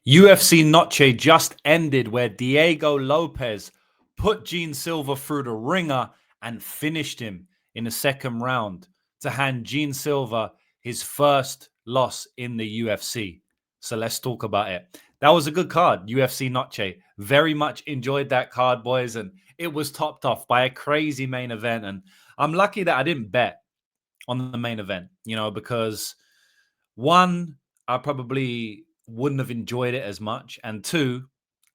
UFC Noche just ended where Diego Lopez put Gene Silva through the ringer and finished him in the second round to hand Gene Silva his first loss in the UFC. So let's talk about it. That was a good card, UFC Noche. Very much enjoyed that card, boys, and it was topped off by a crazy main event. And I'm lucky that I didn't bet on the main event, because one, I probably wouldn't have enjoyed it as much. And two,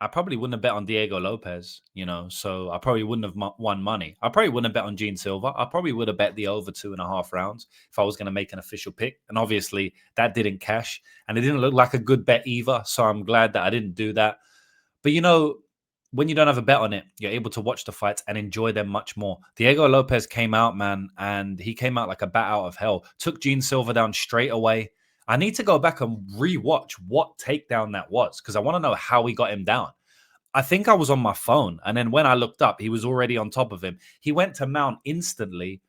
I probably wouldn't have bet on Diego Lopez, so I probably wouldn't have won money. I probably wouldn't have bet on Gene Silva. I probably would have bet the over 2.5 rounds if I was going to make an official pick. And obviously that didn't cash and it didn't look like a good bet either. So I'm glad that I didn't do that. But when you don't have a bet on it, you're able to watch the fights and enjoy them much more. Diego Lopez came out, man, and he came out like a bat out of hell. Took Gene Silva down straight away. I need to go back and rewatch what takedown that was because I want to know how he got him down. I think I was on my phone, and then when I looked up, he was already on top of him. He went to mount instantly,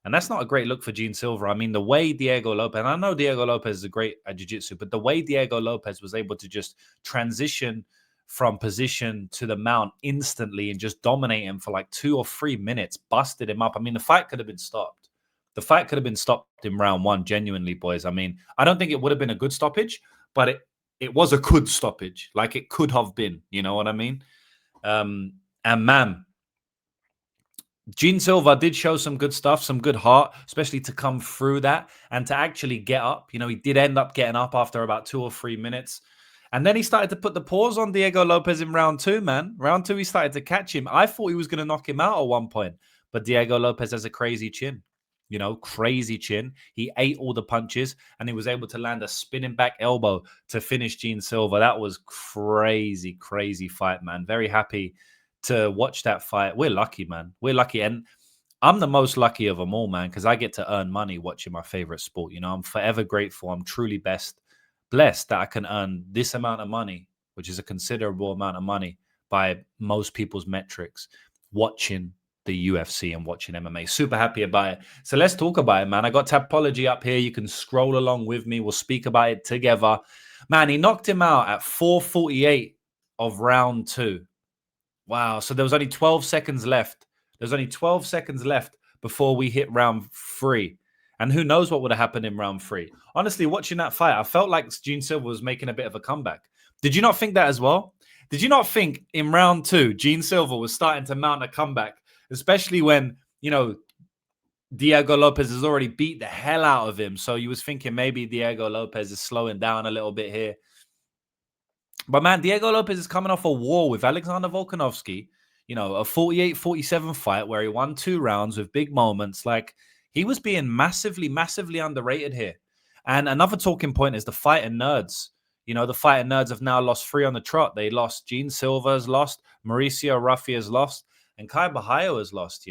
and that's not a great look for Gene Silva. I mean, the way Diego Lopez, and I know Diego Lopez is a great at jiu-jitsu, but the way Diego Lopez was able to just transition from position to the mount instantly and just dominate him for like 2 or 3 minutes, busted him up. I mean, the fight could have been stopped. The fight could have been stopped in round 1, genuinely, boys. I mean, I don't think it would have been a good stoppage, but it was a good stoppage. Like it could have been, you know what I mean? And man, Gene Silva did show some good stuff, some good heart, especially to come through that and to actually get up. He did end up getting up after about 2 or 3 minutes. And then he started to put the pause on Diego Lopez in round 2, man. Round 2, he started to catch him. I thought he was going to knock him out at one point. But Diego Lopez has a crazy chin. Crazy chin. He ate all the punches and he was able to land a spinning back elbow to finish Gene Silva. That was crazy, crazy fight, man. Very happy to watch that fight. We're lucky, man. We're lucky. And I'm the most lucky of them all, man, because I get to earn money watching my favorite sport. I'm forever grateful. I'm truly blessed that I can earn this amount of money, which is a considerable amount of money by most people's metrics, watching the UFC and watching MMA. Super happy about it. So let's talk about it, man. I got Tapology up here. You can scroll along with me. We'll speak about it together. Man, he knocked him out at 4:48 of round 2. Wow. So there was only 12 seconds left. There's only 12 seconds left before we hit round 3. And who knows what would have happened in round 3. Honestly, watching that fight, I felt like Gene Silva was making a bit of a comeback. Did you not think that as well? Did you not think in round 2, Gene Silva was starting to mount a comeback? Especially when, Diego Lopez has already beat the hell out of him. So you was thinking maybe Diego Lopez is slowing down a little bit here. But man, Diego Lopez is coming off a war with Alexander Volkanovski, a 48-47 fight where he won 2 rounds with big moments. Like, he was being massively, massively underrated here. And another talking point is the fighting nerds. The fighting nerds have now lost 3 on the trot. They lost. Gene Silva has lost. Mauricio Ruffi has lost. And Kai Bahayo has lost,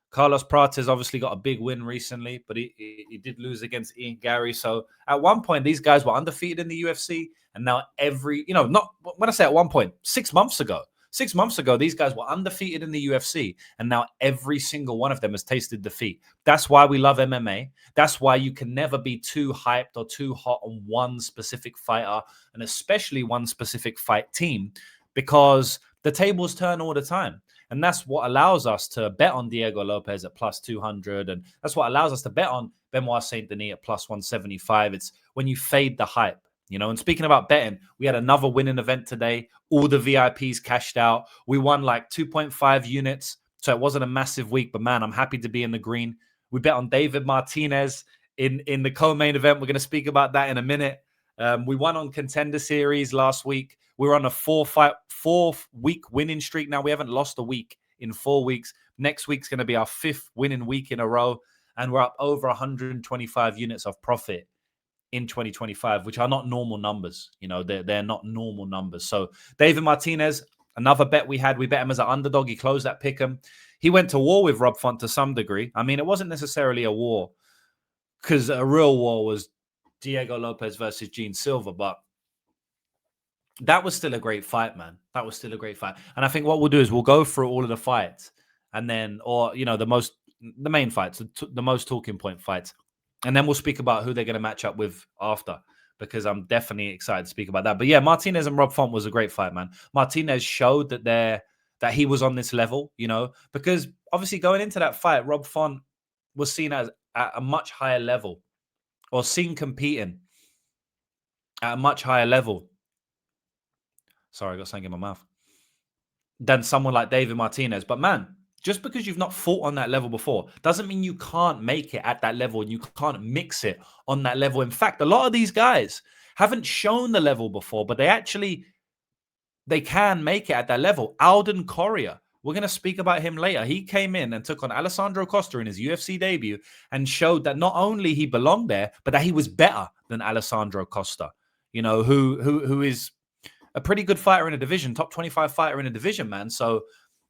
Carlos Prates obviously got a big win recently, but he did lose against Ian Gary. So at one point, these guys were undefeated in the UFC. And now not when I say at one point, 6 months ago, 6 months ago, these guys were undefeated in the UFC. And now every single one of them has tasted defeat. That's why we love MMA. That's why you can never be too hyped or too hot on one specific fighter, and especially one specific fight team, because the tables turn all the time. And that's what allows us to bet on Diego Lopez at plus 200. And that's what allows us to bet on Benoit Saint Denis at plus 175. It's when you fade the hype, And speaking about betting, we had another winning event today. All the VIPs cashed out. We won like 2.5 units. So it wasn't a massive week, but man, I'm happy to be in the green. We bet on David Martinez in the co-main event. We're going to speak about that in a minute. We won on Contender Series last week. We're on a 4-week winning streak now. We haven't lost a week in 4 weeks. Next week's going to be our 5th winning week in a row. And we're up over 125 units of profit in 2025, which are not normal numbers. They're not normal numbers. So David Martinez, another bet we had. We bet him as an underdog. He closed that pick'em. He went to war with Rob Font to some degree. I mean, it wasn't necessarily a war because a real war was Diego Lopez versus Gene Silva, but that was still a great fight, man. That was still a great fight. And I think what we'll do is we'll go through all of the fights and then, the main fights, the most talking point fights. And then we'll speak about who they're going to match up with after. because I'm definitely excited to speak about that. But yeah, Martinez and Rob Font was a great fight, man. Martinez showed that he was on this level, because obviously going into that fight, Rob Font was seen as at a much higher level, or seen competing at a much higher level. Sorry, I got something in my mouth. Than someone like David Martinez. But man, just because you've not fought on that level before doesn't mean you can't make it at that level and you can't mix it on that level. In fact, a lot of these guys haven't shown the level before, but they can make it at that level. Alden Coria, we're going to speak about him later. He came in and took on Alessandro Costa in his UFC debut and showed that not only he belonged there, but that he was better than Alessandro Costa, who is a pretty good fighter in a division, top 25 fighter in a division, man. So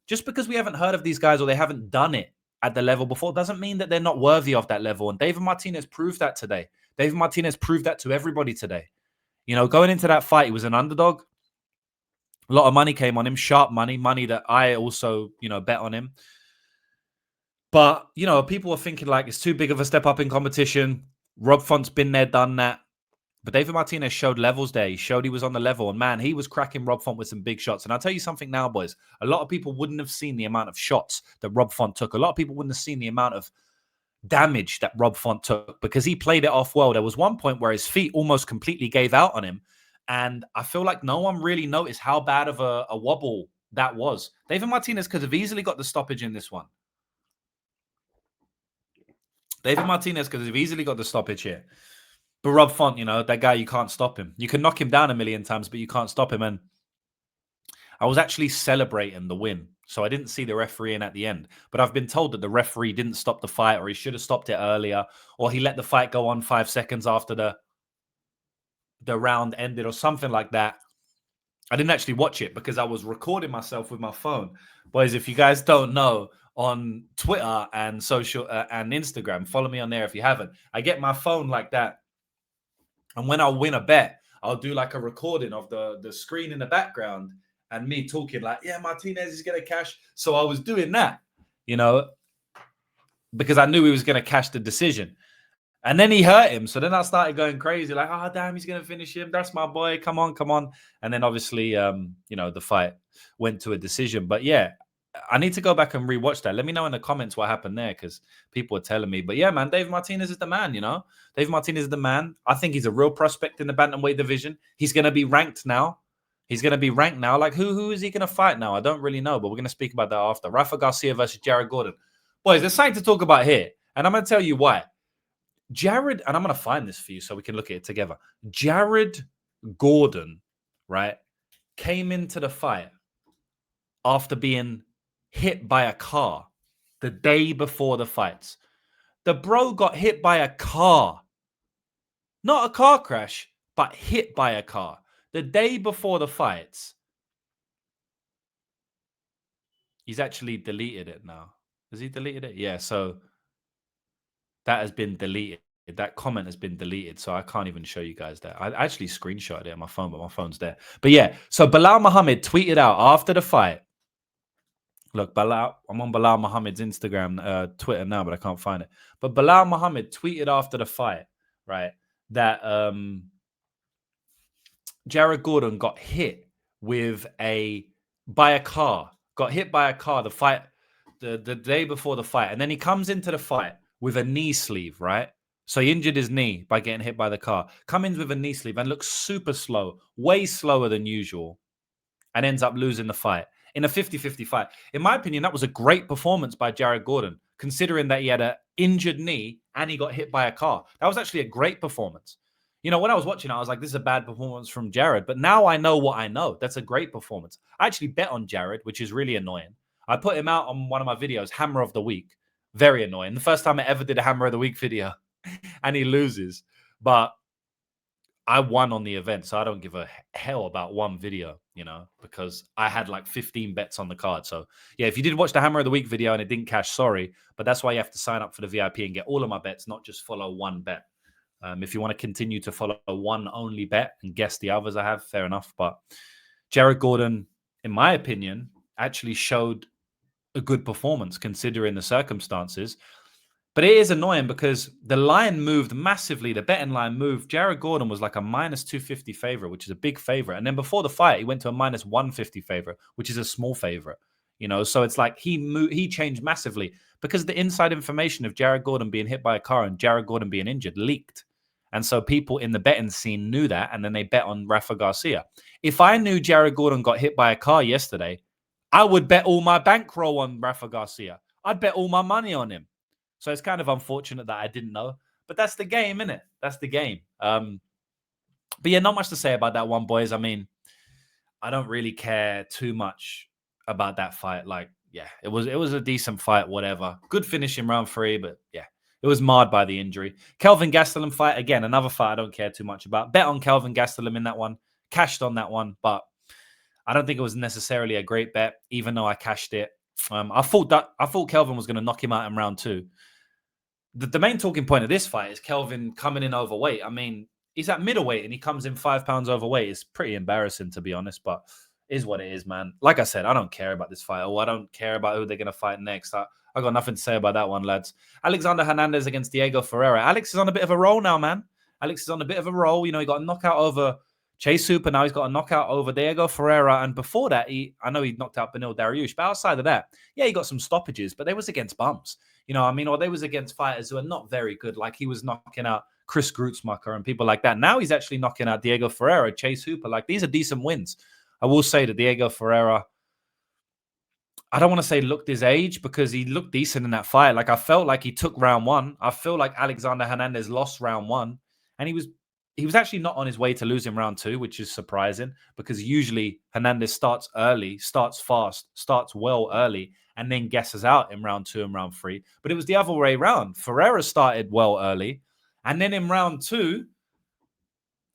just because we haven't heard of these guys or they haven't done it at the level before doesn't mean that they're not worthy of that level. And David Martinez proved that today. David Martinez proved that to everybody today. Going into that fight, he was an underdog. A lot of money came on him, sharp money that I also, bet on him. But, people were thinking like it's too big of a step up in competition. Rob Font's been there, done that. But David Martinez showed levels there. He showed he was on the level. And man, he was cracking Rob Font with some big shots. And I'll tell you something now, boys. A lot of people wouldn't have seen the amount of shots that Rob Font took. A lot of people wouldn't have seen the amount of damage that Rob Font took because he played it off well. There was one point where his feet almost completely gave out on him. And I feel like no one really noticed how bad of a wobble that was. David Martinez could have easily got the stoppage in this one. David Martinez could have easily got the stoppage here. But Rob Font, that guy, you can't stop him. You can knock him down a million times, but you can't stop him. And I was actually celebrating the win. So I didn't see the referee in at the end. But I've been told that the referee didn't stop the fight, or he should have stopped it earlier, or he let the fight go on 5 seconds after the round ended or something like that. I didn't actually watch it because I was recording myself with my phone. Boys, if you guys don't know, on Twitter and social and Instagram, follow me on there if you haven't. I get my phone like that. And when I win a bet, I'll do like a recording of the screen in the background and me talking like, yeah, Martinez is going to cash. So I was doing that, because I knew he was going to cash the decision. And then he hurt him. So then I started going crazy, like, oh, damn, he's going to finish him. That's my boy. Come on. And then obviously, the fight went to a decision. But yeah, I need to go back and rewatch that. Let me know in the comments what happened there because people are telling me. But yeah, man, David Martinez is the man, David Martinez is the man. I think he's a real prospect in the bantamweight division. He's going to be ranked now. Like, who is he going to fight now? I don't really know, but we're going to speak about that after. Rafa Garcia versus Jared Gordon. Boys, there's something to talk about here. And I'm going to tell you why. Jared, and I'm going to find this for you so we can look at it together. Jared Gordon, right, came into the fight after being hit by a car the day before the fights. The bro got hit by a car. Not a car crash, but hit by a car. The day before the fights. He's actually deleted it now. Has he deleted it? Yeah, so that has been deleted. That comment has been deleted, so I can't even show you guys that. I actually screenshotted it on my phone, but my phone's there. But yeah, so Bilal Muhammad tweeted out after the fight. Look, I'm on Bilal Muhammad's Instagram, Twitter now, but I can't find it. But Bilal Muhammad tweeted after the fight, right, that Jared Gordon got hit by a car. Got hit by a car the day before the fight. And then he comes into the fight with a knee sleeve, right? So he injured his knee by getting hit by the car. Comes in with a knee sleeve and looks super slow, way slower than usual, and ends up losing the fight in a 50-50 fight. In my opinion, that was a great performance by Jared Gordon, considering that he had an injured knee and he got hit by a car. That was actually a great performance. When I was watching, I was like, this is a bad performance from Jared. But now I know what I know. That's a great performance. I actually bet on Jared, which is really annoying. I put him out on one of my videos, Hammer of the Week. Very annoying. The first time I ever did a Hammer of the Week video. And he loses. But I won on the event, so I don't give a hell about one video, because I had like 15 bets on the card. So yeah, if you did watch the Hammer of the Week video and it didn't cash, sorry. But that's why you have to sign up for the VIP and get all of my bets, not just follow one bet. If you want to continue to follow one only bet and guess the others I have, fair enough. But Jared Gordon, in my opinion, actually showed a good performance considering the circumstances. But it is annoying because the line moved massively. The betting line moved. Jared Gordon was like a minus 250 favorite, which is a big favorite. And then before the fight, he went to a minus 150 favorite, which is a small favorite. So it's like he changed massively because the inside information of Jared Gordon being hit by a car and Jared Gordon being injured leaked. And so people in the betting scene knew that, and then they bet on Rafa Garcia. If I knew Jared Gordon got hit by a car yesterday, I would bet all my bankroll on Rafa Garcia. I'd bet all my money on him. So it's kind of unfortunate that I didn't know. But that's the game, isn't it? That's the game. But yeah, not much to say about that one, boys. I mean, I don't really care too much about that fight. Like, yeah, it was a decent fight, whatever. Good finish in round 3, but yeah, it was marred by the injury. Kelvin Gastelum fight, again, another fight I don't care too much about. Bet on Kelvin Gastelum in that one. Cashed on that one, but I don't think it was necessarily a great bet, even though I cashed it. I thought Kelvin was going to knock him out in round 2. The main talking point of this fight is Kelvin coming in overweight. I mean, he's at middleweight and he comes in 5 pounds overweight. It's pretty embarrassing, to be honest, but is what it is, man. Like I said, I don't care about this fight. I don't care about who they're going to fight next. I got nothing to say about that one, lads. Alexander Hernandez against Diego Ferreira. Alex is on a bit of a roll now, man. Alex is on a bit of a roll. He got a knockout over Chase Hooper. Now he's got a knockout over Diego Ferreira. And before that, I know he knocked out Beneil Dariush. But outside of that, yeah, he got some stoppages, but they was against bums. Or they was against fighters who are not very good. Like he was knocking out Chris Grutzmacher and people like that. Now he's actually knocking out Diego Ferreira, Chase Hooper. Like these are decent wins. I will say that Diego Ferreira, I don't want to say looked his age because he looked decent in that fight. Like I felt like he took round 1. I feel like Alexander Hernandez lost round 1. And he was actually not on his way to losing round 2, which is surprising because usually Hernandez starts early, starts fast, starts well early, and then guesses out in round 2 and round 3. But it was the other way around. Ferreira started well early, and then in round 2,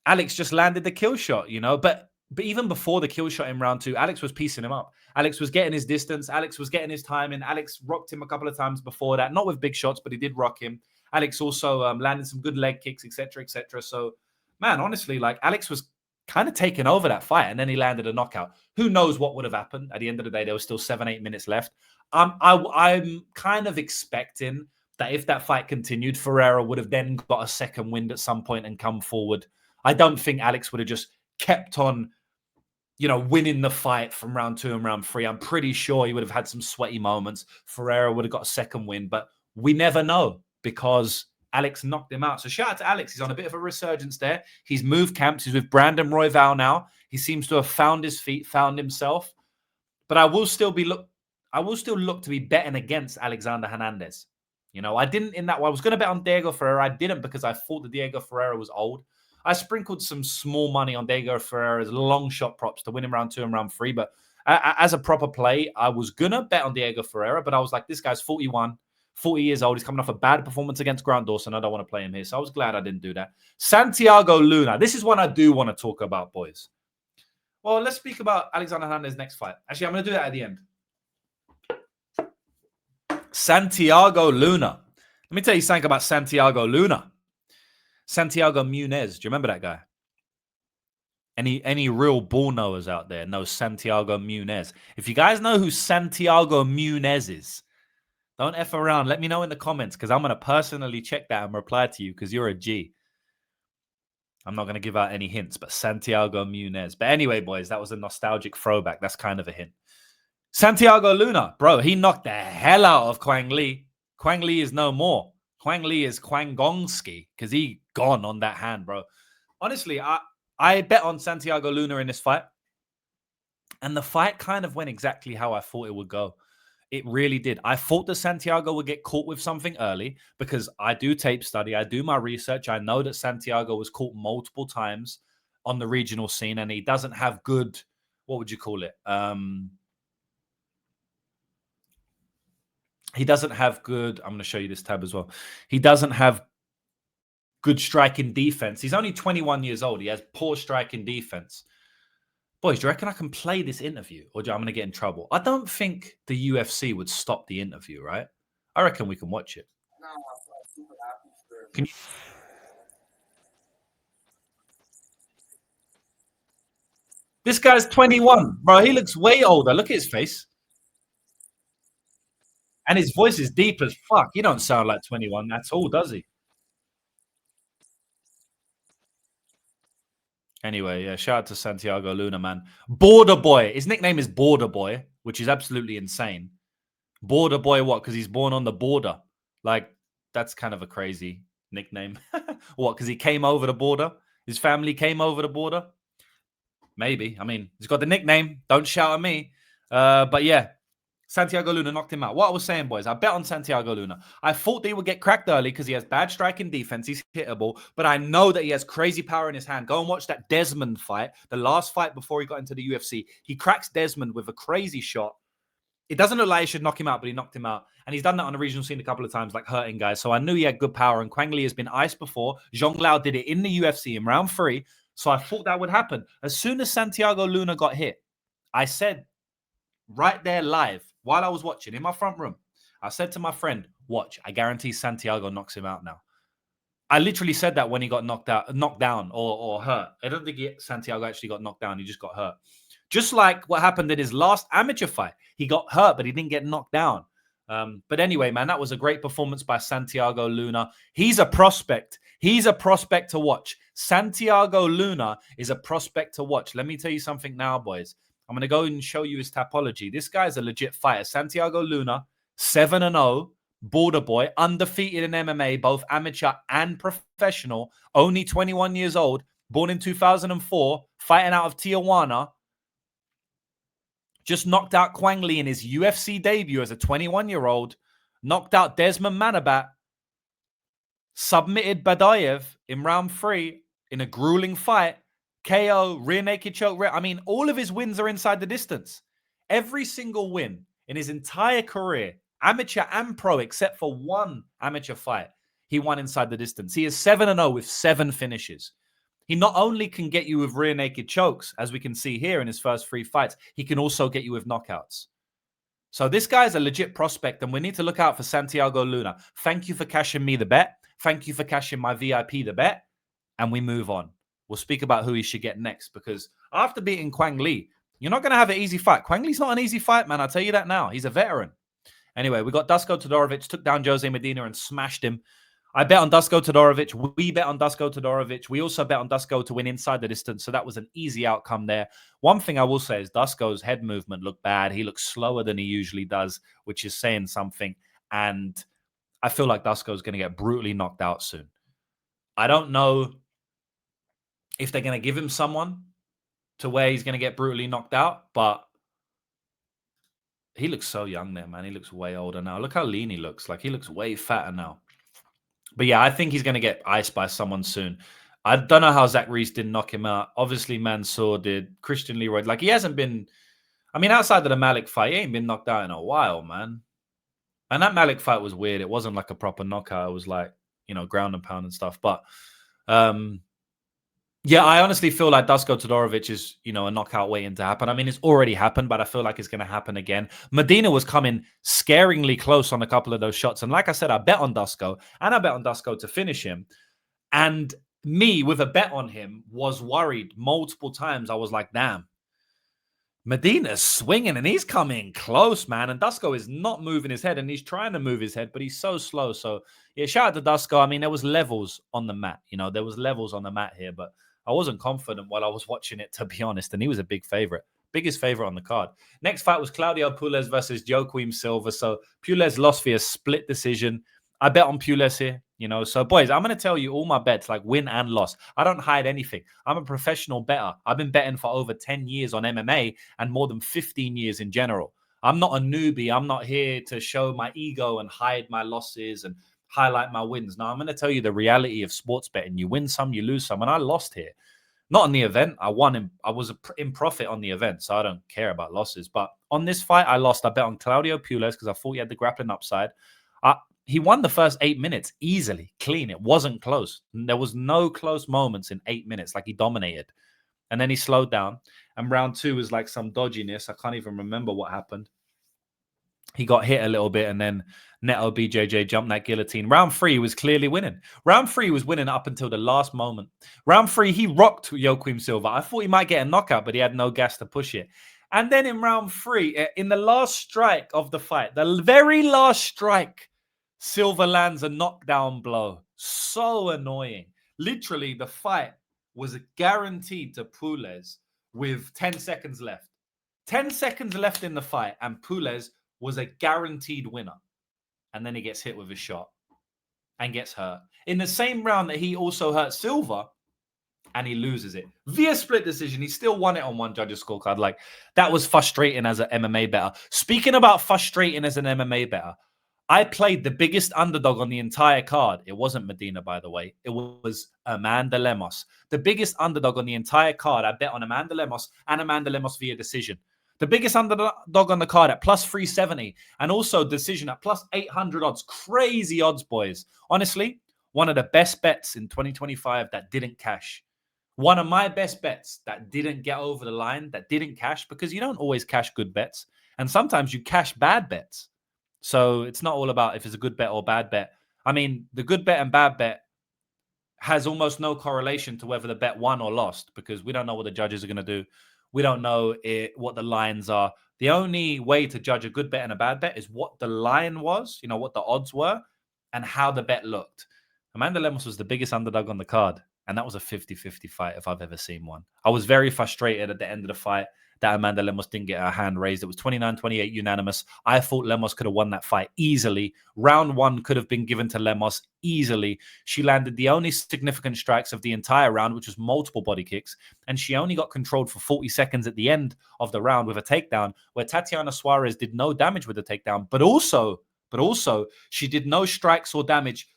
Alex just landed the kill shot, But even before the kill shot in round 2, Alex was piecing him up. Alex was getting his distance. Alex was getting his timing. Alex rocked him a couple of times before that. Not with big shots, but he did rock him. Alex also landed some good leg kicks, etc., etc. So, man, honestly, like Alex was kind of taking over that fight, and then he landed a knockout. Who knows what would have happened? At the end of the day, there was still 7-8 minutes left. I'm kind of expecting that if that fight continued, Ferreira would have then got a second wind at some point and come forward. I don't think Alex would have just kept on, winning the fight from round 2 and round 3. I'm pretty sure he would have had some sweaty moments. Ferreira would have got a second win, but we never know because Alex knocked him out. So shout out to Alex. He's on a bit of a resurgence there. He's moved camps. He's with Brandon Royval now. He seems to have found his feet, found himself. But I will still look to be betting against Alexander Hernandez. I didn't in that one. I was going to bet on Diego Ferreira. I didn't because I thought that Diego Ferreira was old. I sprinkled some small money on Diego Ferreira's long shot props to win in round 2 and round 3. But as a proper play, I was going to bet on Diego Ferreira, but I was like, this guy's 41, 40 years old. He's coming off a bad performance against Grant Dawson. I don't want to play him here. So I was glad I didn't do that. Santiago Luna. This is one I do want to talk about, boys. Well, let's speak about Alexander Hernandez's next fight. Actually, I'm going to do that at the end. Santiago Luna. Let me tell you something about Santiago Luna. Santiago Munez. Do you remember that guy? Any real ball knowers out there know Santiago Munez? If you guys know who Santiago Munez is, don't F around. Let me know in the comments because I'm going to personally check that and reply to you because you're a G. I'm not going to give out any hints, but Santiago Munez. But anyway, boys, that was a nostalgic throwback. That's kind of a hint. Santiago Luna, bro, he knocked the hell out of Quang Li. Quang Li is no more. Quang Li is Quang Gongski because he gone on that hand, bro. Honestly, I bet on Santiago Luna in this fight. And the fight kind of went exactly how I thought it would go. It really did. I thought that Santiago would get caught with something early because I do tape study. I do my research. I know that Santiago was caught multiple times on the regional scene and he doesn't have good, what would you call it? He doesn't have good, I'm going to show you this tab as well. He doesn't have good striking defense. He's only 21 years old. He has poor striking defense. Boys, do you reckon I can play this interview or I'm going to get in trouble? I don't think the UFC would stop the interview, right? I reckon we can watch it. Can you... This guy's 21, bro. He looks way older. Look at his face. And his voice is deep as fuck. He don't sound like 21 at all, does he? Anyway, yeah, shout out to Santiago Luna, man. Border Boy. His nickname is Border Boy, which is absolutely insane. Border Boy, what? Because he's born on the border. Like, that's kind of a crazy nickname. What? Because he came over the border? His family came over the border? Maybe. I mean, he's got the nickname. Don't shout at me. But yeah, Santiago Luna knocked him out. What I was saying, boys, I bet on Santiago Luna. I thought they would get cracked early because he has bad striking defense. He's hittable, but I know that he has crazy power in his hand. Go and watch that Desmond fight, the last fight before he got into the UFC. He cracks Desmond with a crazy shot. It doesn't look like he should knock him out, but he knocked him out. And he's done that on the regional scene a couple of times, like hurting guys. So I knew he had good power, and Quang Li has been iced before. Zhong Lao did it in the UFC in round 3. So I thought that would happen. As soon as Santiago Luna got hit, I said right there live, while I was watching in my front room, I said to my friend, watch, I guarantee Santiago knocks him out now. I literally said that when he got knocked down or hurt. I don't think Santiago actually got knocked down. He just got hurt. Just like what happened in his last amateur fight. He got hurt, but he didn't get knocked down. But anyway, man, that was a great performance by Santiago Luna. He's a prospect. He's a prospect to watch. Santiago Luna is a prospect to watch. Let me tell you something now, boys. I'm going to go and show you his topology. This guy's a legit fighter. Santiago Luna, 7-0, border boy, undefeated in MMA, both amateur and professional, only 21 years old, born in 2004, fighting out of Tijuana. Just knocked out Quang Li in his UFC debut as a 21-year-old, knocked out Desmond Manabat, submitted Badayev in round 3 in a grueling fight, KO, rear naked choke. I mean, all of his wins are inside the distance. Every single win in his entire career, amateur and pro, except for one amateur fight, he won inside the distance. He is 7-0 with 7 finishes. He not only can get you with rear naked chokes, as we can see here in his first 3 fights, he can also get you with knockouts. So this guy is a legit prospect, and we need to look out for Santiago Luna. Thank you for cashing me the bet. Thank you for cashing my VIP the bet. And we move on. We'll speak about who he should get next, because after beating Quang Li, you're not going to have an easy fight. Quang Li's not an easy fight, man. I'll tell you that now. He's a veteran. Anyway, we got Dusko Todorovic, took down Jose Medina and smashed him. I bet on Dusko Todorovic. We bet on Dusko Todorovic. We also bet on Dusko to win inside the distance. So that was an easy outcome there. One thing I will say is Dusko's head movement looked bad. He looks slower than he usually does, which is saying something. And I feel like Dusko's going to get brutally knocked out soon. I don't know if they're going to give him someone to where he's going to get brutally knocked out, but he looks so young there, man. He looks way older now. Look how lean he looks. Like, he looks way fatter now. But yeah, I think he's going to get iced by someone soon. I don't know how Zach Reese didn't knock him out. Obviously, Mansour did. Christian Leroy. Like, he hasn't been... I mean, outside of the Malik fight, he ain't been knocked out in a while, man. And that Malik fight was weird. It wasn't like a proper knockout. It was like, you know, ground and pound and stuff. But... yeah, I honestly feel like Dusko Todorovic is, you know, a knockout waiting to happen. I mean, it's already happened, but I feel like it's going to happen again. Medina was coming scaringly close on a couple of those shots. And like I said, I bet on Dusko, and I bet on Dusko to finish him. And me, with a bet on him, was worried multiple times. I was like, damn, Medina's swinging and he's coming close, man. And Dusko is not moving his head, and he's trying to move his head, but he's so slow. So, yeah, shout out to Dusko. I mean, there was levels on the mat. You know, there was levels on the mat here, but I wasn't confident while I was watching it, to be honest. And he was a big favorite. Biggest favorite on the card. Next fight was Claudio Puelles versus Joaquim Silva. So Puelles lost via split decision. I bet on Puelles here. You know, so boys, I'm going to tell you all my bets, like win and loss. I don't hide anything. I'm a professional bettor. I've been betting for over 10 years on MMA and more than 15 years in general. I'm not a newbie. I'm not here to show my ego and hide my losses and highlight my wins. Now, I'm going to tell you the reality of sports betting. You win some, you lose some. And I lost here. Not on the event. I won. I was in profit on the event, so I don't care about losses. But on this fight, I lost. I bet on Claudio Puelles because I thought he had the grappling upside. He won the first 8 minutes easily, clean. It wasn't close. There was no close moments in 8 minutes. Like, he dominated. And then he slowed down. And round 2 was like some dodginess. I can't even remember what happened. He got hit a little bit, and then Neto BJJ jumped that guillotine. Round 3 he was clearly winning. Round 3 was winning up until the last moment. Round 3, he rocked Joaquim Silva. I thought he might get a knockout, but he had no gas to push it. And then in round 3, in the last strike of the fight, the very last strike, Silva lands a knockdown blow. So annoying. Literally, the fight was guaranteed to Puelles with 10 seconds left. 10 seconds left in the fight, and Puelles was a guaranteed winner. And then he gets hit with a shot and gets hurt. In the same round that he also hurt Silva, and he loses it via split decision. He still won it on one judge's scorecard. Like, that was frustrating as an MMA bettor. Speaking about frustrating as an MMA bettor, I played the biggest underdog on the entire card. It wasn't Medina, by the way. It was Amanda Lemos. The biggest underdog on the entire card. I bet on Amanda Lemos and Amanda Lemos via decision. The biggest underdog on the card at plus 370 and also decision at plus 800 odds. Crazy odds, boys. Honestly, one of the best bets in 2025 that didn't cash. One of my best bets that didn't get over the line, that didn't cash, because you don't always cash good bets. And sometimes you cash bad bets. So it's not all about if it's a good bet or bad bet. I mean, the good bet and bad bet has almost no correlation to whether the bet won or lost, because we don't know what the judges are going to do. We don't know what the lines are. The only way to judge a good bet and a bad bet is what the line was, what the odds were, and how the bet looked. Amanda Lemos was the biggest underdog on the card. And that was a 50-50 fight if I've ever seen one. I was very frustrated at the end of the fight that Amanda Lemos didn't get her hand raised. It was 29-28 unanimous. I thought Lemos could have won that fight easily. Round 1 could have been given to Lemos easily. She landed the only significant strikes of the entire round, which was multiple body kicks. And she only got controlled for 40 seconds at the end of the round with a takedown, where Tatiana Suarez did no damage with the takedown. But also, she did no strikes or damage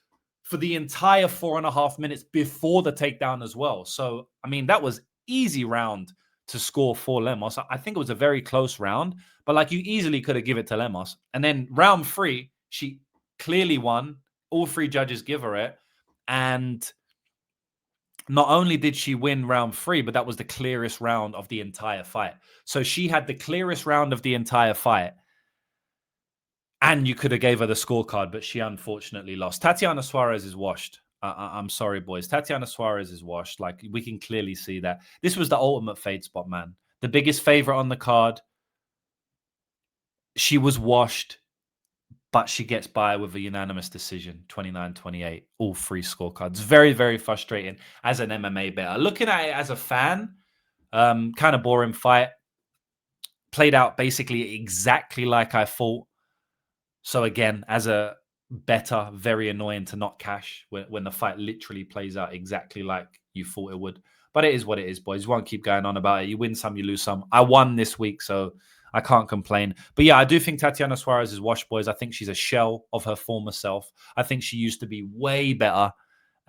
for the entire 4.5 minutes before the takedown as well. So, I mean, that was easy round to score for Lemos. I think it was a very close round, but like, you easily could have given it to Lemos. And then round 3, she clearly won. All 3 judges give her it. And not only did she win round 3, but that was the clearest round of the entire fight. So she had the clearest round of the entire fight. And you could have gave her the scorecard, but she unfortunately lost. Tatiana Suarez is washed. I'm sorry, boys. Tatiana Suarez is washed. Like, we can clearly see that. This was the ultimate fade spot, man. The biggest favorite on the card. She was washed, but she gets by with a unanimous decision, 29-28, all 3 scorecards. Very, very frustrating as an MMA bettor. Looking at it as a fan, kind of boring fight. Played out basically exactly like I thought. So again, as a bettor, very annoying to not cash when the fight literally plays out exactly like you thought it would. But it is what it is, boys. You won't keep going on about it. You win some, you lose some. I won this week, so I can't complain. But yeah, I do think Tatiana Suarez is washed, boys. I think she's a shell of her former self. I think she used to be way better.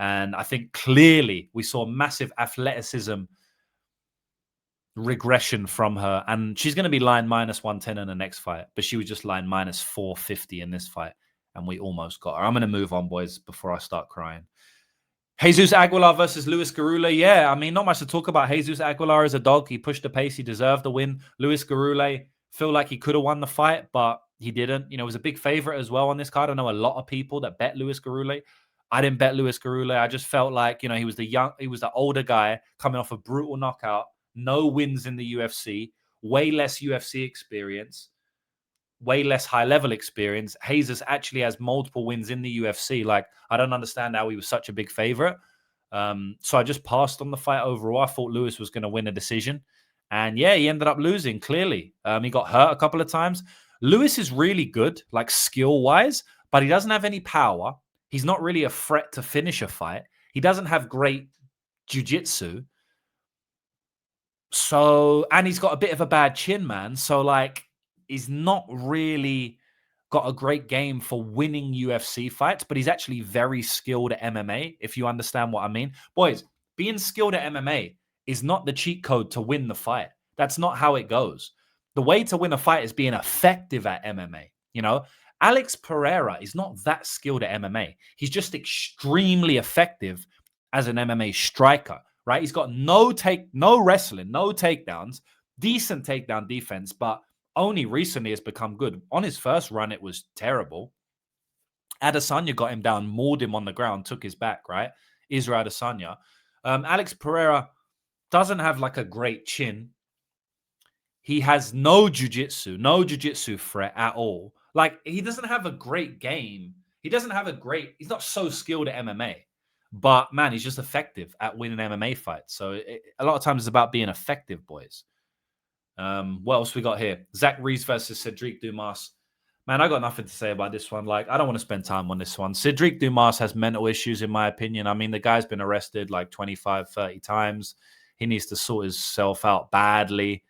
And I think clearly we saw massive athleticism regression from her, and she's going to be line minus 110 in the next fight, but she was just line minus 450 in this fight, and we almost got her. I'm going to move on, boys, before I start crying. Jesus Aguilar versus Luis Gurule. Yeah, I mean, not much to talk about. Jesus Aguilar is a dog. He pushed the pace. He deserved the win. Luis Gurule, feel like he could have won the fight, but he didn't. It was a big favorite as well on this card. I know a lot of people that bet Luis Gurule. I didn't bet Luis Gurule. I just felt like, he was the older guy coming off a brutal knockout. No wins in the UFC, way less UFC experience, way less high-level experience. Jesus actually has multiple wins in the UFC. Like, I don't understand how he was such a big favorite. So I just passed on the fight overall. I thought Luis was going to win a decision. And yeah, he ended up losing, clearly. He got hurt a couple of times. Luis is really good, like skill-wise, but he doesn't have any power. He's not really a threat to finish a fight. He doesn't have great jiu-jitsu. So, and he's got a bit of a bad chin, man. So, like, he's not really got a great game for winning UFC fights, but he's actually very skilled at MMA, if you understand what I mean. Boys, being skilled at MMA is not the cheat code to win the fight. That's not how it goes. The way to win a fight is being effective at MMA. Alex Pereira is not that skilled at MMA. He's just extremely effective as an MMA striker. Right? He's got no wrestling, no takedowns, decent takedown defense, but only recently has become good. On his first run, it was terrible. Adesanya got him down, mauled him on the ground, took his back, right? Israel Adesanya. Alex Pereira doesn't have like a great chin. He has no jiu-jitsu threat at all. Like, he doesn't have a great game. He's not so skilled at MMA. But, man, he's just effective at winning MMA fights. So, a lot of times it's about being effective, boys. What else we got here? Zach Reese versus Cedric Dumas. Man, I got nothing to say about this one. Like, I don't want to spend time on this one. Cedric Dumas has mental issues, in my opinion. I mean, the guy's been arrested like 25, 30 times. He needs to sort himself out badly.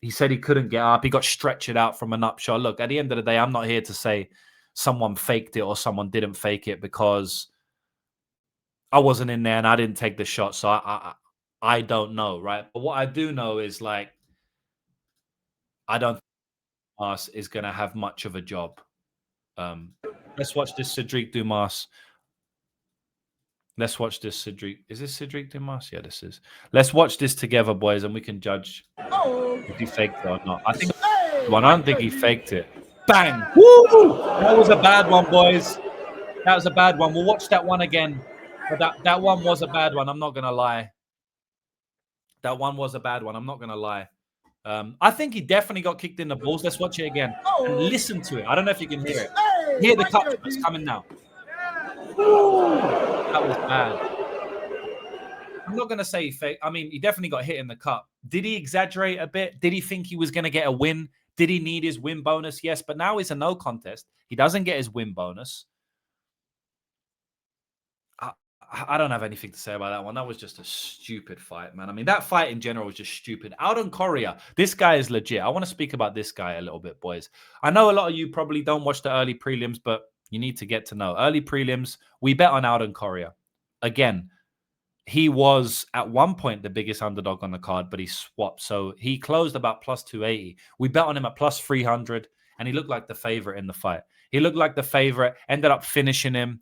He said he couldn't get up. He got stretchered out from an upshot. Look, at the end of the day, I'm not here to say someone faked it or someone didn't fake it, because I wasn't in there and I didn't take the shot. So I don't know, right? But what I do know is, like, I don't think Dumas is going to have much of a job. Let's watch this Cedric Dumas. Let's watch this Cedric. Is this Cedric Dumas? Yeah, this is. Let's watch this together, boys, and we can judge if he faked it or not. I don't think he faked it. Bang! Woo! That was a bad one, boys. That was a bad one. We'll watch that one again. But that one was a bad one. I'm not gonna lie. That one was a bad one. I'm not gonna lie. I think he definitely got kicked in the balls. Let's watch it again and listen to it. I don't know if you can hear it. Hear the cut. It's coming now. That was bad. I'm not going to say fake. I mean, he definitely got hit in the cup. Did he exaggerate a bit? Did he think he was going to get a win? Did he need his win bonus? Yes, but now it's a no contest. He doesn't get his win bonus. I don't have anything to say about that one. That was just a stupid fight, man. I mean, that fight in general was just stupid. Alden Coria, this guy is legit. I want to speak about this guy a little bit, boys. I know a lot of you probably don't watch the early prelims, but you need to get to know. Early prelims, we bet on Alden Coria. Again, he was at one point the biggest underdog on the card, but he swapped. So he closed about plus 280. We bet on him at plus 300, and he looked like the favorite in the fight. He looked like the favorite, ended up finishing him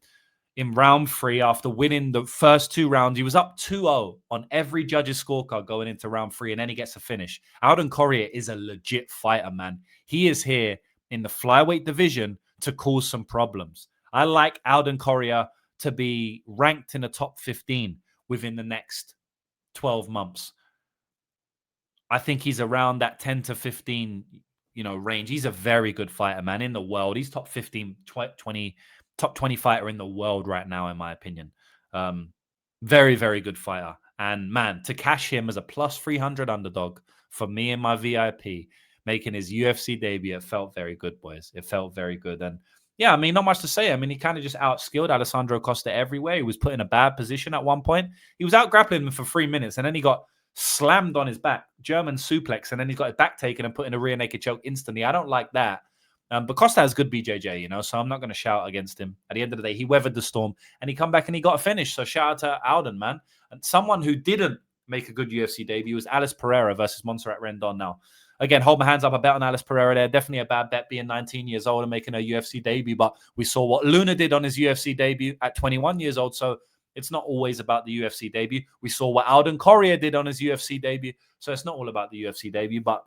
in round 3 after winning the first 2 rounds. He was up 2-0 on every judge's scorecard going into round 3, and then he gets a finish. Alden Coria is a legit fighter, man. He is here in the flyweight division to cause some problems. I like Alden Coria to be ranked in the top 15 within the next 12 months. I think he's around that 10 to 15, range. He's a very good fighter, man, in the world. He's top 15, 20, top 20 fighter in the world right now, in my opinion. Very, very good fighter. And, man, to cash him as a plus 300 underdog for me and my VIP, making his UFC debut, it felt very good, boys. It felt very good. And, yeah, I mean, not much to say. I mean, he kind of just outskilled Alessandro Costa everywhere. He was put in a bad position at one point. He was out grappling him for 3 minutes, and then he got slammed on his back, German suplex, and then he got his back taken and put in a rear naked choke instantly. I don't like that. But Costa has good BJJ, so I'm not going to shout against him. At the end of the day, he weathered the storm, and he come back and he got a finish. So shout out to Alden, man. And someone who didn't make a good UFC debut was Alice Pereira versus Montserrat Rendon. Now, again, hold my hands up. I bet on Alice Pereira there. Definitely a bad bet being 19 years old and making a UFC debut. But we saw what Luna did on his UFC debut at 21 years old. So it's not always about the UFC debut. We saw what Alden Coria did on his UFC debut. So it's not all about the UFC debut. But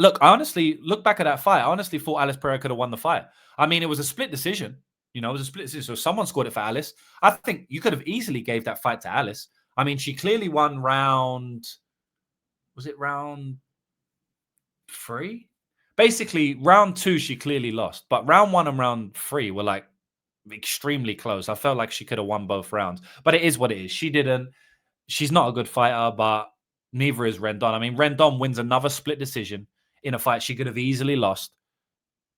look, I honestly look back at that fight. I honestly thought Alice Pereira could have won the fight. I mean, it was a split decision. It was a split decision. So someone scored it for Alice. I think you could have easily gave that fight to Alice. I mean, she clearly won round. Was it round 3? Basically, round 2, she clearly lost. But round 1 and round 3 were like extremely close. I felt like she could have won both rounds. But it is what it is. She didn't. She's not a good fighter, but neither is Rendon. I mean, Rendon wins another split decision in a fight she could have easily lost,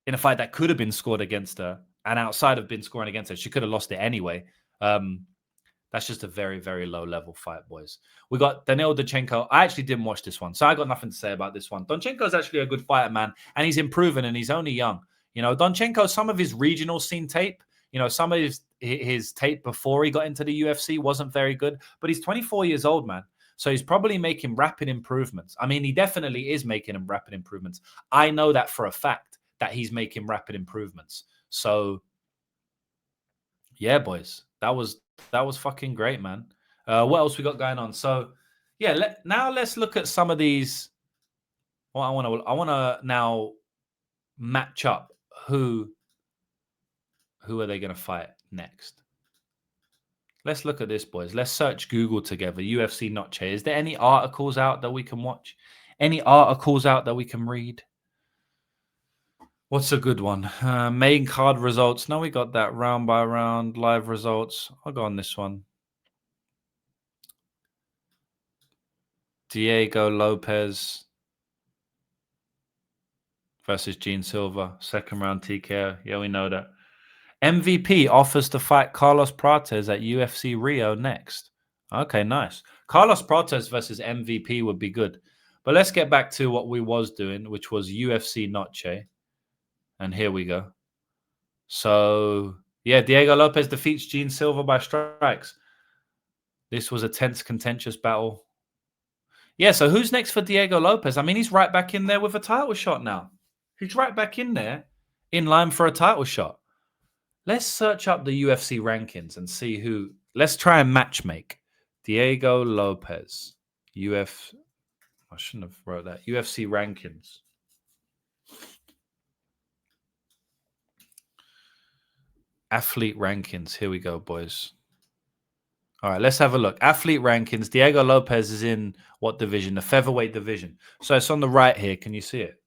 in a fight that could have been scored against her, and outside of been scoring against her, she could have lost it anyway. That's just a very, very low level fight, boys. We got Daniil Donchenko. I actually didn't watch this one, so I got nothing to say about this one. Donchenko is actually a good fighter, man, and he's improving, and he's only young. Donchenko, some of his regional scene tape, some of his tape before he got into the UFC wasn't very good, but he's 24 years old, man. So he's probably making rapid improvements. I mean, he definitely is making rapid improvements. I know that for a fact that he's making rapid improvements. So, yeah, boys, that was fucking great, man. What else we got going on? So, yeah, now let's look at some of these. Well, I want to now match up who are they going to fight next. Let's look at this, boys. Let's search Google together. UFC Noche. Is there any articles out that we can watch? Any articles out that we can read? What's a good one? Main card results. No, we got that round by round live results. I'll go on this one. Diego Lopez versus Gene Silva. Second round TKO. Yeah, we know that. MVP offers to fight Carlos Prates at UFC Rio next. Okay, nice. Carlos Prates versus MVP would be good. But let's get back to what we was doing, which was UFC Noche. And here we go. So, yeah, Diego Lopez defeats Gene Silva by strikes. This was a tense, contentious battle. Yeah, so who's next for Diego Lopez? I mean, he's right back in there with a title shot now. He's right back in there in line for a title shot. Let's search up the UFC rankings and see who. Let's try and matchmake. Diego Lopez. I shouldn't have wrote that. UFC rankings. Athlete rankings. Here we go, boys. All right, let's have a look. Athlete rankings. Diego Lopez is in what division? The featherweight division. So it's on the right here. Can you see it?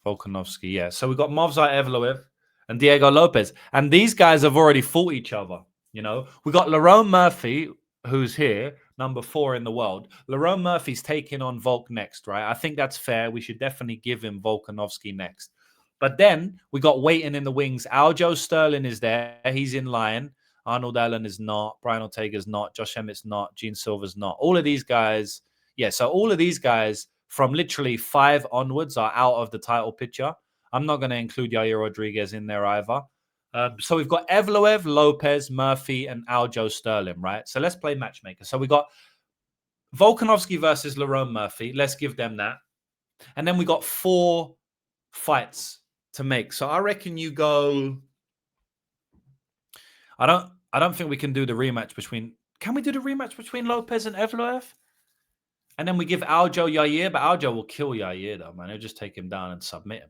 Volkanovski, yeah. So we've got Movsar Evloev and Diego Lopez. And these guys have already fought each other. You know, we got Lerone Murphy, who's here, number 4 in the world. Lerone Murphy's taking on Volk next, right? I think that's fair. We should definitely give him Volkanovski next. But then we got waiting in the wings. Aljo Sterling is there. He's in line. Arnold Allen is not. Brian Ortega's not. Josh Emmett's not. Gene Silva's not. All of these guys, yeah, so all of these guys from literally 5 onwards are out of the title picture. I'm not going to include Yair Rodriguez in there either. So we've got Evloev, Lopez, Murphy, and Aljo Sterling, right? So let's play matchmaker. So we got Volkanovski versus Lerone Murphy. Let's give them that. And then we got 4 fights to make. So I reckon you go. I don't think we can do the rematch between. Can we do the rematch between Lopez and Evloev? And then we give Aljo Yair, but Aljo will kill Yair though, man. He'll just take him down and submit him.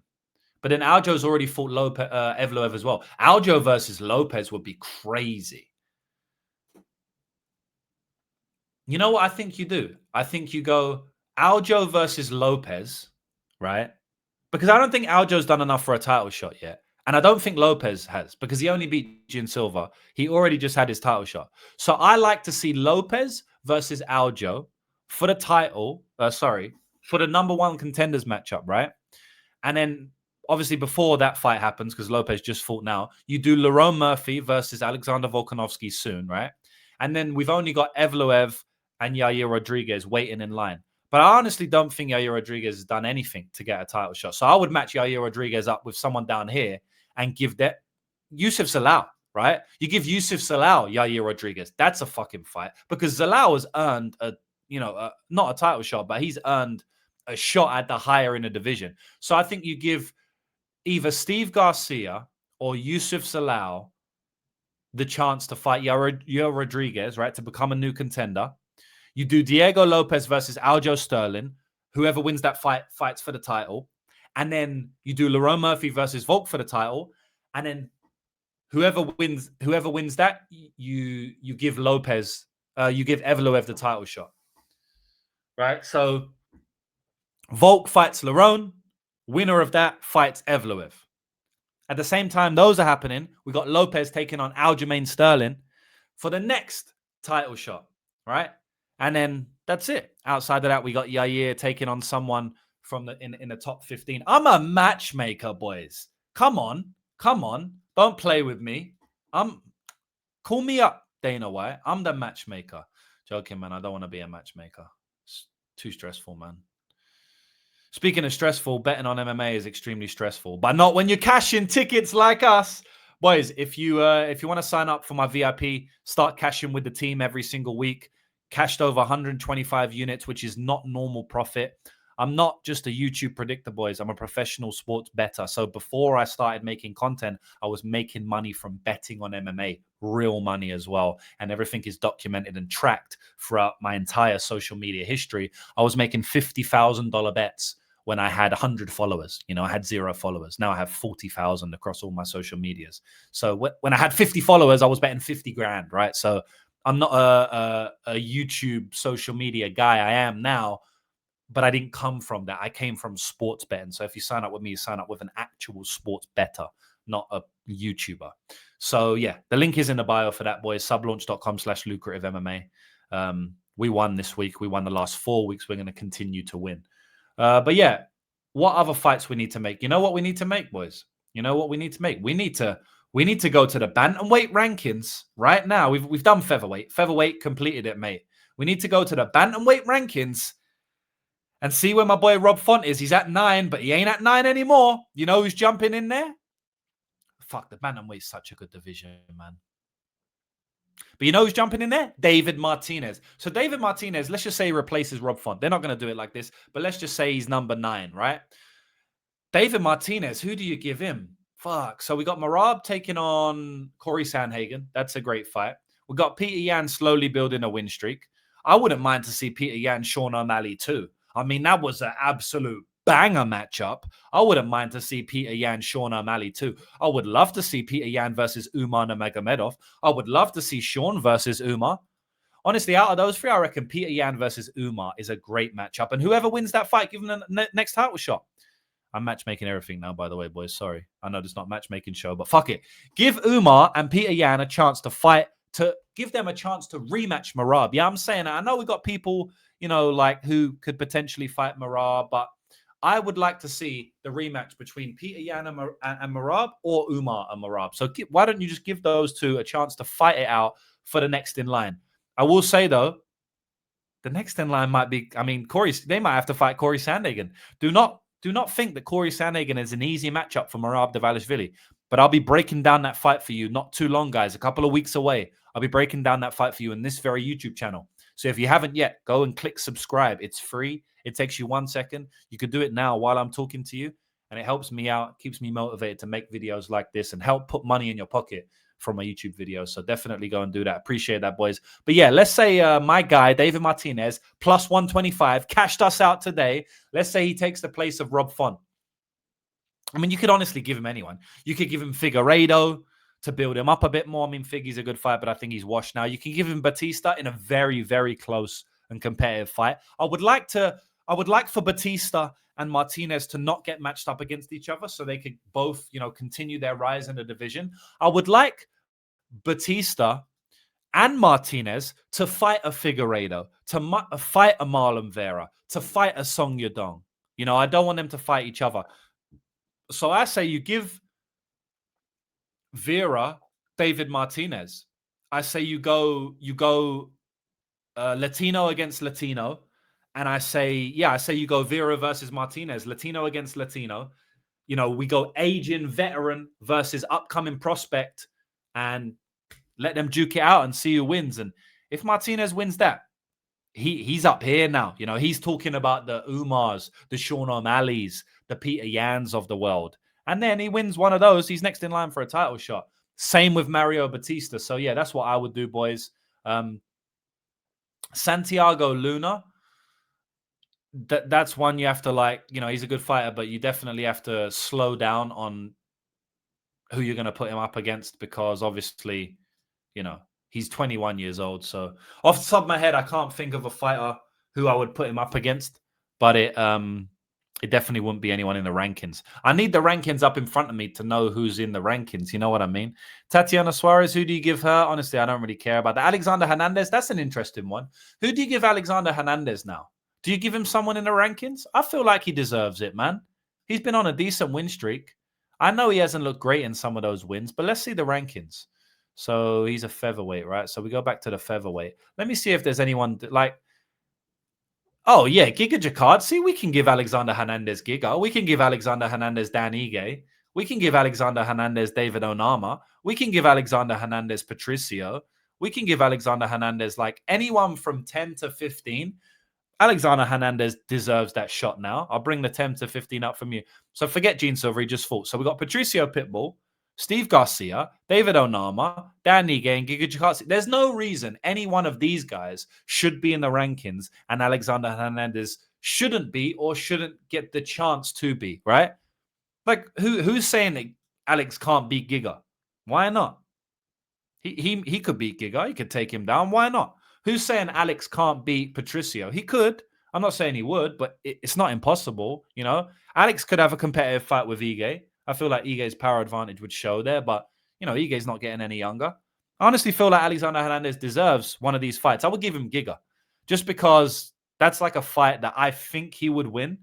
But then Aljo's already fought Evloev as well. Aljo versus Lopez would be crazy. You know what I think you do? I think you go Aljo versus Lopez, right? Because I don't think Aljo's done enough for a title shot yet. And I don't think Lopez has because he only beat Gene Silva. He already just had his title shot. So I like to see Lopez versus Aljo for the title. For the number 1 contenders matchup, right? And then obviously before that fight happens, because Lopez just fought now, you do Lerone Murphy versus Alexander Volkanovski soon, right? And then we've only got Evloev and Yair Rodriguez waiting in line. But I honestly don't think Yair Rodriguez has done anything to get a title shot. So I would match Yair Rodriguez up with someone down here and give that Yusuf Zalal, right? You give Yusuf Zalal Yair Rodriguez. That's a fucking fight because Zalal has earned not a title shot, but he's earned a shot at the higher in the division. So I think you give either Steve Garcia or Yusuf Zalal the chance to fight Yair Rodriguez, right, to become a new contender. You do Diego Lopez versus Aljo Sterling. Whoever wins that fight fights for the title. And then you do Lerone Murphy versus Volk for the title. And then whoever wins that, you give Lopez, you give Evloev the title shot. Right? So Volk fights Lerone. Winner of that fights Evloev. At the same time those are happening, we got Lopez taking on Aljamain Sterling for the next title shot. Right? And then that's it. Outside of that, we got Yair taking on someone from in the top 15. I'm a matchmaker, boys. Come on. Don't play with me. Call me up, Dana White. I'm the matchmaker. Joking, man. I don't want to be a matchmaker. It's too stressful, man. Speaking of stressful, betting on MMA is extremely stressful, but not when you're cashing tickets like us. Boys, if you want to sign up for my VIP, start cashing with the team every single week. Cashed over 125 units, which is not normal profit. I'm not just a YouTube predictor, boys. I'm a professional sports bettor. So before I started making content, I was making money from betting on MMA, real money as well. And everything is documented and tracked throughout my entire social media history. I was making $50,000 bets when I had 100 followers. You know, I had 0 followers. Now I have 40,000 across all my social medias. So when I had 50 followers, I was betting 50 grand, right? So I'm not a YouTube social media guy. I am now, but I didn't come from that. I came from sports betting. So if you sign up with me, you sign up with an actual sports better, not a YouTuber. So yeah, the link is in the bio for that, boys. Sublaunch.com/lucrative MMA. We won this week. We won the last 4 weeks. We're going to continue to win. But yeah, what other fights we need to make? You know what we need to make, boys? You know what we need to make? We need to go to the bantamweight rankings right now. We've done featherweight. Featherweight completed it, mate. We need to go to the bantamweight rankings and see where my boy Rob Font is. He's at 9, but he ain't at 9 anymore. You know who's jumping in there? Fuck, the bantamweight's such a good division, man. But you know who's jumping in there? David Martinez. So David Martinez, let's just say he replaces Rob Font. They're not going to do it like this, but let's just say he's number 9, right? David Martinez, who do you give him? Fuck. So we got Merab taking on Corey Sandhagen. That's a great fight. We got Peter Yan slowly building a win streak. I wouldn't mind to see Peter Yan, Sean O'Malley too. I mean, that was an absolute banger matchup. I wouldn't mind to see Peter Yan, Sean O'Malley too. I would love to see Peter Yan versus Umar Nurmagomedov. I would love to see Sean versus Umar. Honestly, out of those 3, I reckon Peter Yan versus Umar is a great matchup. And whoever wins that fight, give them the next title shot. I'm matchmaking everything now, by the way, boys. Sorry. I know it's not a matchmaking show, but fuck it. Give Umar and Peter Yan a chance to fight, to give them a chance to rematch Merab. Yeah, I'm saying that. I know we got people, you know, like who could potentially fight Merab, but I would like to see the rematch between Peter Yan and Merab, or Umar and Merab. So why don't you just give those two a chance to fight it out for the next in line? I will say, though, the next in line might be, I mean, they might have to fight Corey Sandhagen. Do not think that Corey Sandhagen is an easy matchup for Merab Dvalishvili. But I'll be breaking down that fight for you not too long, guys. A couple of weeks away. I'll be breaking down that fight for you in this very YouTube channel. So if you haven't yet, go and click subscribe. It's free. It takes you 1 second. You could do it now while I'm talking to you. And it helps me out, keeps me motivated to make videos like this and help put money in your pocket from my YouTube videos. So definitely go and do that. Appreciate that, boys. But yeah, let's say my guy, David Martinez, plus 125, cashed us out today. Let's say he takes the place of Rob Font. I mean, you could honestly give him anyone. You could give him Figueiredo to build him up a bit more. I mean, Figgy's a good fight, but I think he's washed now. You can give him Batista in a very, very close and competitive fight. I would like for Batista and Martinez to not get matched up against each other so they could both, you know, continue their rise in the division. I would like Batista and Martinez to fight a Figueiredo, to fight a Marlon Vera, to fight a Song Yadong. You know, I don't want them to fight each other. So I say you give Vera David Martinez. I say you go Latino against Latino. And I say you go Vera versus Martinez, Latino against Latino. You know, we go aging veteran versus upcoming prospect and let them duke it out and see who wins. And if Martinez wins that, he's up here now. You know, he's talking about the Umars, the Sean O'Malley's, the Peter Yans of the world. And then he wins one of those, he's next in line for a title shot. Same with Mario Batista. So yeah, that's what I would do, boys. Santiago Luna, that's one you have to, like, you know, he's a good fighter, but you definitely have to slow down on who you're going to put him up against, because obviously, you know, he's 21 years old. So off the top of my head, I can't think of a fighter who I would put him up against, but it definitely wouldn't be anyone in the rankings. I need the rankings up in front of me to know who's in the rankings. You know what I mean? Tatiana Suarez, who do you give her? Honestly, I don't really care about that. Alexander Hernandez, that's an interesting one. Who do you give Alexander Hernandez now? Do you give him someone in the rankings? I feel like he deserves it, man. He's been on a decent win streak. I know he hasn't looked great in some of those wins, but let's see the rankings. So he's a featherweight, right? So we go back to the featherweight. Let me see if there's anyone like... Oh, yeah, Giga Jacquard. See, we can give Alexander Hernandez Giga. We can give Alexander Hernandez Dan Ige. We can give Alexander Hernandez David Onama. We can give Alexander Hernandez Patricio. We can give Alexander Hernandez, like, anyone from 10 to 15. Alexander Hernandez deserves that shot now. I'll bring the 10 to 15 up from you. So forget Gene Silver, he just fought. So we got Patricio Pitbull, Steve Garcia, David Onama, Dan Ige, and Giga Jacquard. There's no reason any one of these guys should be in the rankings and Alexander Hernandez shouldn't be or shouldn't get the chance to be, right? Like, who's saying that Alex can't beat Giga? Why not? He could beat Giga. He could take him down. Why not? Who's saying Alex can't beat Patricio? He could. I'm not saying he would, but it's not impossible, you know? Alex could have a competitive fight with Ige. I feel like Ige's power advantage would show there, but, you know, Ige's not getting any younger. I honestly feel like Alexander Hernandez deserves one of these fights. I would give him Giga just because that's like a fight that I think he would win.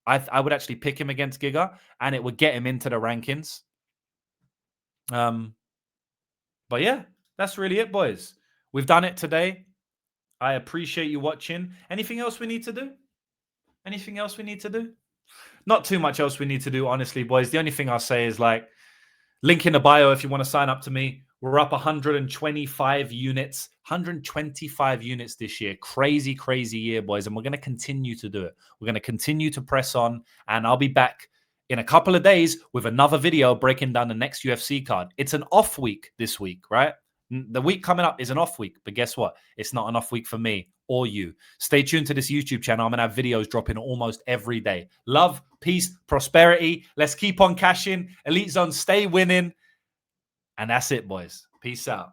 I would actually pick him against Giga, and it would get him into the rankings. But yeah, that's really it, boys. We've done it today. I appreciate you watching. Anything else we need to do? Anything else we need to do? Not too much else we need to do, honestly, boys. The only thing I'll say is, like, link in the bio if you want to sign up to me. We're up 125 units. 125 units this year. Crazy, crazy year, boys. And we're going to continue to do it. We're going to continue to press on. And I'll be back in a couple of days with another video breaking down the next UFC card. It's an off week this week, right? The week coming up is an off week. But guess what? It's not an off week for me or you. Stay tuned to this YouTube channel. I'm going to have videos dropping almost every day. Love, peace, prosperity. Let's keep on cashing. Elite Zone, stay winning. And that's it, boys. Peace out.